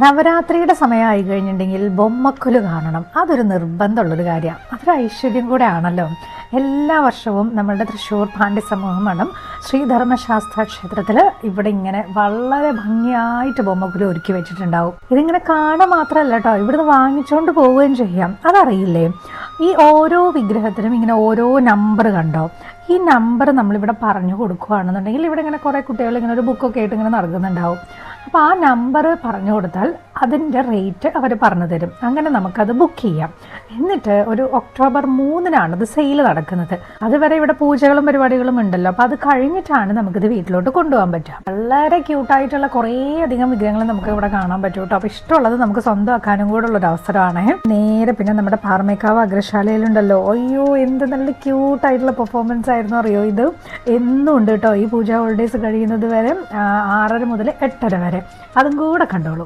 നവരാത്രിയുടെ സമയമായി കഴിഞ്ഞിട്ടുണ്ടെങ്കിൽ ബൊമ്മക്കൊലു കാണണം. അതൊരു നിർബന്ധമുള്ളൊരു കാര്യമാണ്. അതൊരു ഐശ്വര്യം കൂടെ ആണല്ലോ. എല്ലാ വർഷവും നമ്മളുടെ തൃശ്ശൂർ പാണ്ഡ്യ സമൂഹം മഠം ശ്രീധർമ്മശാസ്ത്ര ക്ഷേത്രത്തിൽ ഇവിടെ ഇങ്ങനെ വളരെ ഭംഗിയായിട്ട് ബൊമ്മക്കൊലു ഒരുക്കി വെച്ചിട്ടുണ്ടാവും. ഇതിങ്ങനെ കാണാൻ മാത്രമല്ല കേട്ടോ, ഇവിടുന്ന് വാങ്ങിച്ചുകൊണ്ട് പോവുകയും ചെയ്യാം. അതറിയില്ലേ, ഈ ഓരോ വിഗ്രഹത്തിനും ഇങ്ങനെ ഓരോ നമ്പർ കണ്ടോ? ഈ നമ്പർ നമ്മളിവിടെ പറഞ്ഞു കൊടുക്കുകയാണെന്നുണ്ടെങ്കിൽ ഇവിടെ ഇങ്ങനെ കുറേ കുട്ടികൾ ഇങ്ങനെ ഒരു ബുക്കൊക്കെ ആയിട്ട് ഇങ്ങനെ നടക്കുന്നുണ്ടാവും. അപ്പോൾ ആ നമ്പർ പറഞ്ഞു കൊടുത്താൽ അതിൻ്റെ റേറ്റ് അവർ പറഞ്ഞു തരും. അങ്ങനെ നമുക്കത് ബുക്ക് ചെയ്യാം. എന്നിട്ട് ഒരു ഒക്ടോബർ 3-നാണ് ഇത് സെയിൽ നടക്കുന്നത്. അതുവരെ ഇവിടെ പൂജകളും പരിപാടികളും ഉണ്ടല്ലോ. അപ്പോൾ അത് കഴിഞ്ഞിട്ടാണ് നമുക്കിത് വീട്ടിലോട്ട് കൊണ്ടുപോകാൻ പറ്റുക. വളരെ ക്യൂട്ടായിട്ടുള്ള കുറേ അധികം വിഗ്രഹങ്ങൾ നമുക്ക് ഇവിടെ കാണാൻ പറ്റും കേട്ടോ. അപ്പോൾ ഇഷ്ടമുള്ളത് നമുക്ക് സ്വന്തമാക്കാനും കൂടെ ഉള്ളൊരു അവസരമാണ്. നേരെ പിന്നെ നമ്മുടെ പാറമേക്കാവ് അഗ്രശാലയിലുണ്ടല്ലോ, അയ്യോ എന്ത് നല്ല ക്യൂട്ടായിട്ടുള്ള പെർഫോമൻസ് ആയിരുന്നു അറിയോ. ഇത് എന്നും ഉണ്ട് കേട്ടോ. ഈ പൂജ ഹോളിഡേയ്സ് കഴിയുന്നത് വരെ 6:30 മുതൽ 8:30 വരെ. അതും കൂടെ കണ്ടോളൂ.